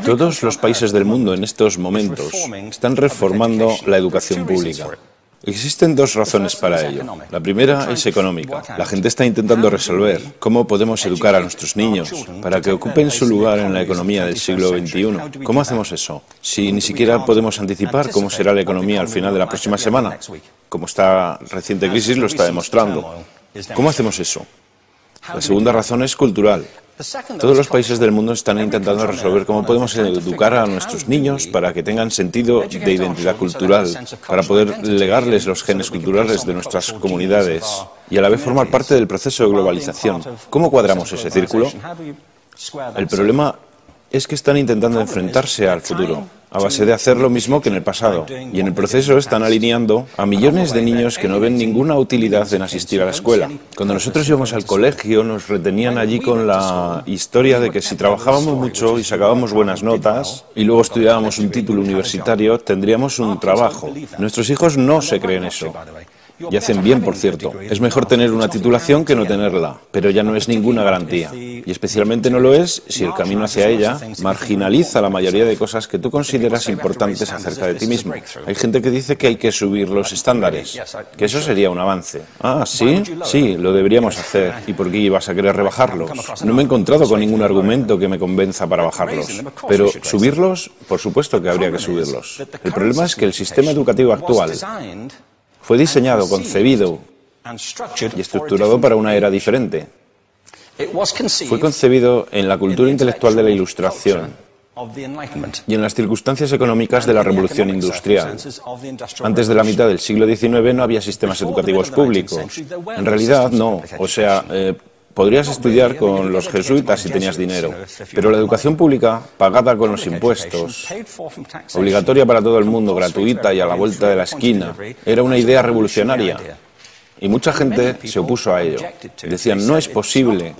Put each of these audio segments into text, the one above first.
Todos los países del mundo en estos momentos están reformando la educación pública. Existen dos razones para ello. La primera es económica. La gente está intentando resolver cómo podemos educar a nuestros niños para que ocupen su lugar en la economía del siglo XXI. ¿Cómo hacemos eso? Si ni siquiera podemos anticipar cómo será la economía al final de la próxima semana, como esta reciente crisis lo está demostrando. ¿Cómo hacemos eso? La segunda razón es cultural. Todos los países del mundo están intentando resolver cómo podemos educar a nuestros niños para que tengan sentido de identidad cultural, para poder legarles los genes culturales de nuestras comunidades y a la vez formar parte del proceso de globalización. ¿Cómo cuadramos ese círculo? El problema es que están intentando enfrentarse al futuro, a base de hacer lo mismo que en el pasado, y en el proceso están alineando a millones de niños que no ven ninguna utilidad en asistir a la escuela. Cuando nosotros íbamos al colegio nos retenían allí con la historia de que si trabajábamos mucho y sacábamos buenas notas y luego estudiábamos un título universitario, tendríamos un trabajo. Nuestros hijos no se creen eso. Y hacen bien, por cierto. Es mejor tener una titulación que no tenerla, pero ya no es ninguna garantía. Y especialmente no lo es si el camino hacia ella marginaliza la mayoría de cosas que tú consideras importantes acerca de ti mismo. Hay gente que dice que hay que subir los estándares, que eso sería un avance. Ah, ¿sí? Sí, lo deberíamos hacer. ¿Y por qué ibas a querer rebajarlos? No me he encontrado con ningún argumento que me convenza para bajarlos. Pero subirlos, por supuesto que habría que subirlos. El problema es que el sistema educativo actual fue diseñado, concebido y estructurado para una era diferente. Fue concebido en la cultura intelectual de la Ilustración y en las circunstancias económicas de la Revolución Industrial. Antes de la mitad del siglo XIX no había sistemas educativos públicos. En realidad no. O sea, podrías estudiar con los jesuitas si tenías dinero, pero la educación pública, pagada con los impuestos, obligatoria para todo el mundo, gratuita y a la vuelta de la esquina, era una idea revolucionaria. Y mucha gente se opuso a ello. Decían, no es posible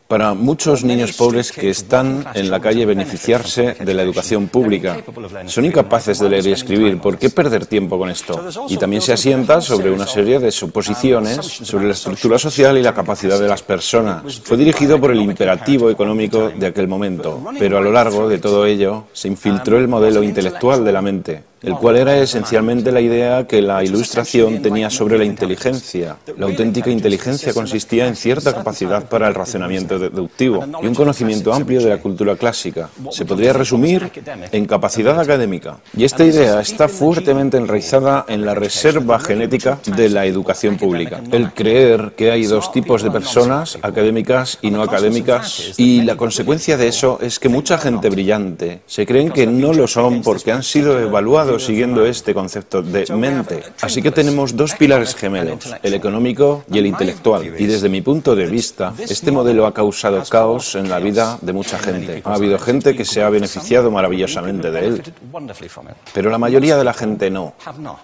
para muchos niños pobres que están en la calle beneficiarse de la educación pública. Son incapaces de leer y escribir. ¿Por qué perder tiempo con esto? Y también se asienta sobre una serie de suposiciones sobre la estructura social y la capacidad de las personas. Fue dirigido por el imperativo económico de aquel momento, pero a lo largo de todo ello se infiltró el modelo intelectual de la mente, el cual era esencialmente la idea que la Ilustración tenía sobre la inteligencia. La auténtica inteligencia consistía en cierta capacidad para el razonamiento deductivo y un conocimiento amplio de la cultura clásica. Se podría resumir en capacidad académica. Y esta idea está fuertemente enraizada en la reserva genética de la educación pública. El creer que hay dos tipos de personas, académicas y no académicas, y la consecuencia de eso es que mucha gente brillante se creen que no lo son porque han sido evaluados siguiendo este concepto de mente. Así que tenemos dos pilares gemelos, el económico y el intelectual. Y desde mi punto de vista, este modelo ha causado caos en la vida de mucha gente. Ha habido gente que se ha beneficiado maravillosamente de él, pero la mayoría de la gente no.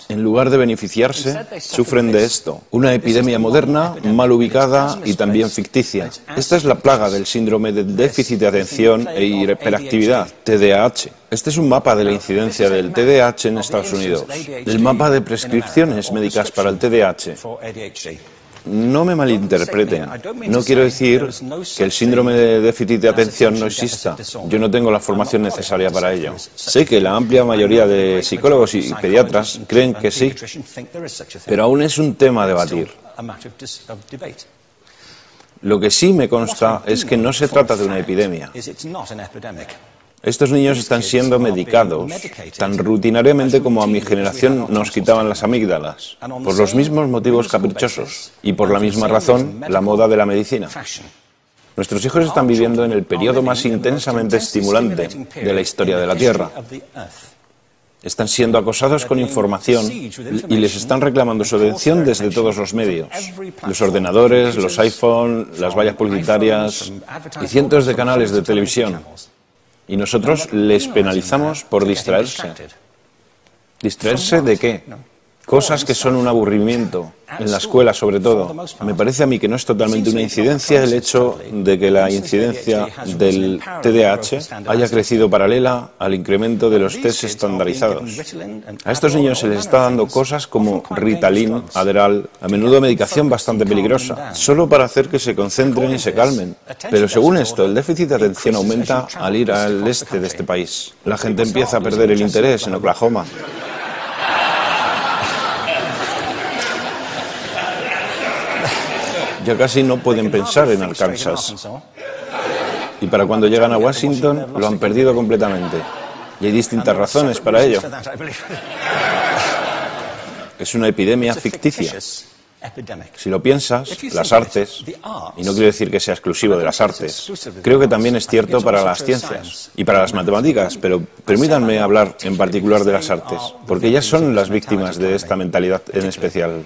En lugar de beneficiarse, sufren de esto. Una epidemia moderna, mal ubicada y también ficticia. Esta es la plaga del síndrome de déficit de atención e hiperactividad, TDAH. Este es un mapa de la incidencia del TDAH en Estados Unidos. El mapa de prescripciones médicas para el TDAH. No me malinterpreten. No quiero decir que el síndrome de déficit de atención no exista. Yo no tengo la formación necesaria para ello. Sé que la amplia mayoría de psicólogos y pediatras creen que sí, pero aún es un tema a debatir. Lo que sí me consta es que no se trata de una epidemia. Estos niños están siendo medicados tan rutinariamente como a mi generación nos quitaban las amígdalas, por los mismos motivos caprichosos y por la misma razón, la moda de la medicina. Nuestros hijos están viviendo en el periodo más intensamente estimulante de la historia de la Tierra. Están siendo acosados con información y les están reclamando su atención desde todos los medios. Los ordenadores, los iPhone, las vallas publicitarias y cientos de canales de televisión. Y nosotros les penalizamos por distraerse. ¿Distraerse de qué? Cosas que son un aburrimiento, en la escuela sobre todo. Me parece a mí que no es totalmente una incidencia el hecho de que la incidencia del TDAH haya crecido paralela al incremento de los test estandarizados. A estos niños se les está dando cosas como Ritalin, Adderall, a menudo medicación bastante peligrosa, solo para hacer que se concentren y se calmen. Pero según esto, el déficit de atención aumenta al ir al este de este país. La gente empieza a perder el interés en Oklahoma. Ya casi no pueden pensar en Arkansas. Y para cuando llegan a Washington, lo han perdido completamente. Y hay distintas razones para ello. Es una epidemia ficticia. Si lo piensas, las artes, y no quiero decir que sea exclusivo de las artes, creo que también es cierto para las ciencias y para las matemáticas, pero permítanme hablar en particular de las artes, porque ellas son las víctimas de esta mentalidad en especial.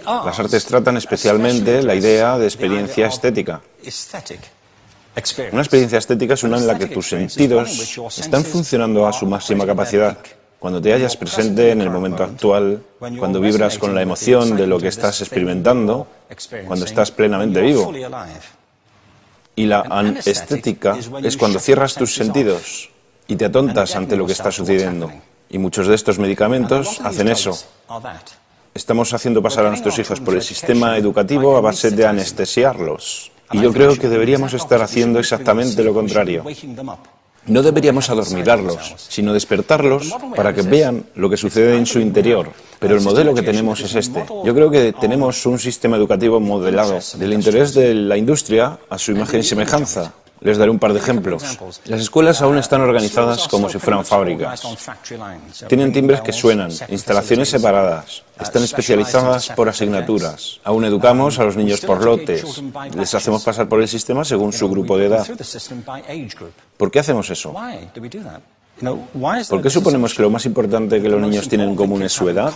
Las artes tratan especialmente la idea de experiencia estética. Una experiencia estética es una en la que tus sentidos están funcionando a su máxima capacidad. Cuando te hallas presente en el momento actual, cuando vibras con la emoción de lo que estás experimentando, cuando estás plenamente vivo. Y la anestética es cuando cierras tus sentidos y te atontas ante lo que está sucediendo. Y muchos de estos medicamentos hacen eso. Estamos haciendo pasar a nuestros hijos por el sistema educativo a base de anestesiarlos. Y yo creo que deberíamos estar haciendo exactamente lo contrario. No deberíamos adormilarlos, sino despertarlos para que vean lo que sucede en su interior. Pero el modelo que tenemos es este. Yo creo que tenemos un sistema educativo modelado del interés de la industria a su imagen y semejanza. Les daré un par de ejemplos. Las escuelas aún están organizadas como si fueran fábricas. Tienen timbres que suenan, instalaciones separadas, están especializadas por asignaturas. Aún educamos a los niños por lotes. Les hacemos pasar por el sistema según su grupo de edad. ¿Por qué hacemos eso? ¿Por qué suponemos que lo más importante que los niños tienen en común es su edad?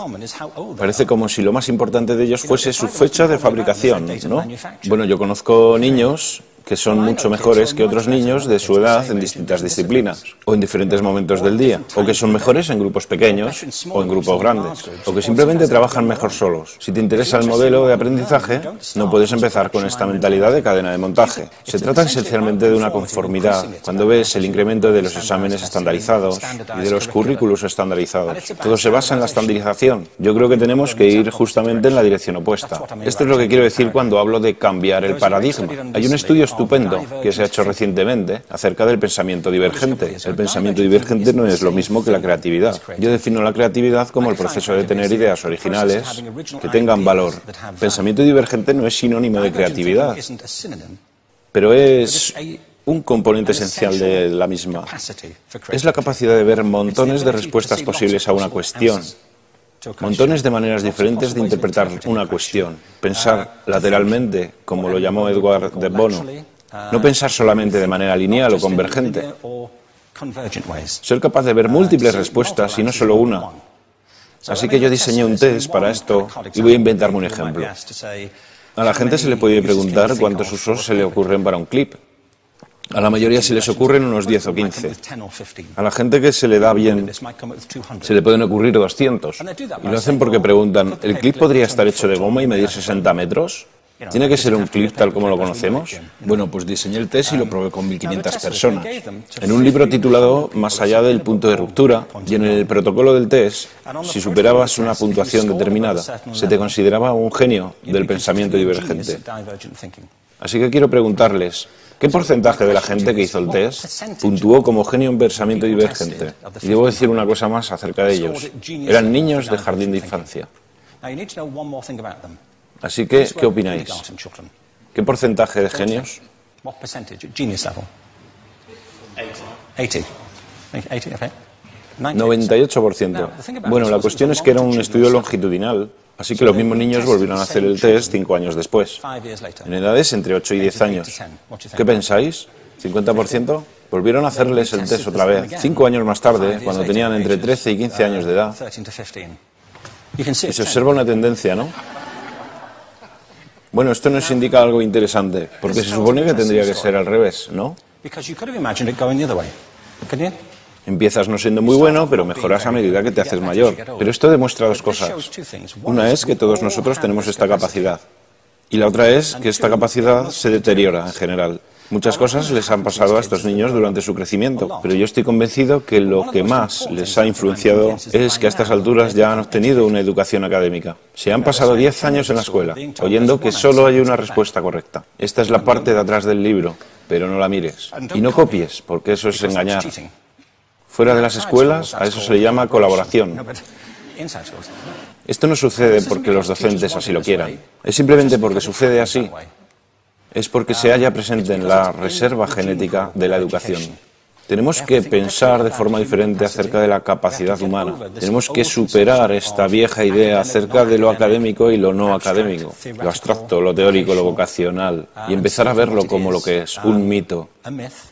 Parece como si lo más importante de ellos fuese su fecha de fabricación, ¿no? Bueno, yo conozco niños que son mucho mejores que otros niños de su edad en distintas disciplinas, o en diferentes momentos del día, o que son mejores en grupos pequeños o en grupos grandes, o que simplemente trabajan mejor solos. Si te interesa el modelo de aprendizaje, no puedes empezar con esta mentalidad de cadena de montaje. Se trata esencialmente de una conformidad. Cuando ves el incremento de los exámenes estandarizados y de los currículos estandarizados, todo se basa en la estandarización. Yo creo que tenemos que ir justamente en la dirección opuesta. Esto es lo que quiero decir cuando hablo de cambiar el paradigma. Hay un estudio estupendo que se ha hecho recientemente acerca del pensamiento divergente. El pensamiento divergente no es lo mismo que la creatividad. Yo defino la creatividad como el proceso de tener ideas originales que tengan valor. Pensamiento divergente no es sinónimo de creatividad, pero es un componente esencial de la misma. Es la capacidad de ver montones de respuestas posibles a una cuestión. Montones de maneras diferentes de interpretar una cuestión. Pensar lateralmente, como lo llamó Edward de Bono. No pensar solamente de manera lineal o convergente. Ser capaz de ver múltiples respuestas y no solo una. Así que yo diseñé un test para esto y voy a inventarme un ejemplo. A la gente se le puede preguntar cuántos usos se le ocurren para un clip. A la mayoría se les ocurren unos 10 o 15. A la gente que se le da bien, se le pueden ocurrir 200. Y lo hacen porque preguntan, ¿el clip podría estar hecho de goma y medir 60 metros? ¿Tiene que ser un clip tal como lo conocemos? Bueno, pues diseñé el test y lo probé con 1.500 personas. En un libro titulado Más allá del punto de ruptura, y en el protocolo del test, si superabas una puntuación determinada, se te consideraba un genio del pensamiento divergente. Así que quiero preguntarles, ¿qué porcentaje de la gente que hizo el test puntuó como genio en pensamiento divergente? Y debo decir una cosa más acerca de ellos. Eran niños de jardín de infancia. Así que, ¿qué opináis? ¿Qué porcentaje de genios? 98%. Bueno, la cuestión es que era un estudio longitudinal, así que los mismos niños volvieron a hacer el test 5 años después, en edades entre 8 y 10 años. ¿Qué pensáis? ¿50%? Volvieron a hacerles el test otra vez, 5 años más tarde, cuando tenían entre 13 y 15 años de edad. Y se observa una tendencia, ¿no? Bueno, esto nos indica algo interesante, porque se supone que tendría que ser al revés, ¿no? Empiezas no siendo muy bueno, pero mejoras a medida que te haces mayor. Pero esto demuestra dos cosas. Una es que todos nosotros tenemos esta capacidad. Y la otra es que esta capacidad se deteriora en general. Muchas cosas les han pasado a estos niños durante su crecimiento, pero yo estoy convencido que lo que más les ha influenciado es que a estas alturas ya han obtenido una educación académica. Se han pasado 10 años en la escuela, oyendo que solo hay una respuesta correcta. Esta es la parte de atrás del libro, pero no la mires. Y no copies, porque eso es engañar. Fuera de las escuelas, a eso se le llama colaboración. Esto no sucede porque los docentes así lo quieran. Es simplemente porque sucede así. Es porque se halla presente en la reserva genética de la educación. Tenemos que pensar de forma diferente acerca de la capacidad humana. Tenemos que superar esta vieja idea acerca de lo académico y lo no académico, lo abstracto, lo teórico, lo vocacional, y empezar a verlo como lo que es, un mito.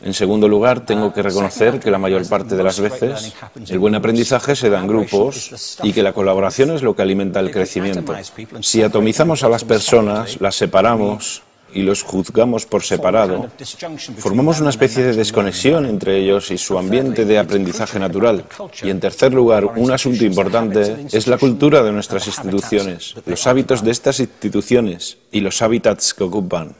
En segundo lugar, tengo que reconocer que la mayor parte de las veces el buen aprendizaje se da en grupos y que la colaboración es lo que alimenta el crecimiento. Si atomizamos a las personas, las separamos y los juzgamos por separado, formamos una especie de desconexión entre ellos y su ambiente de aprendizaje natural. Y en tercer lugar, un asunto importante es la cultura de nuestras instituciones, los hábitos de estas instituciones y los hábitats que ocupan.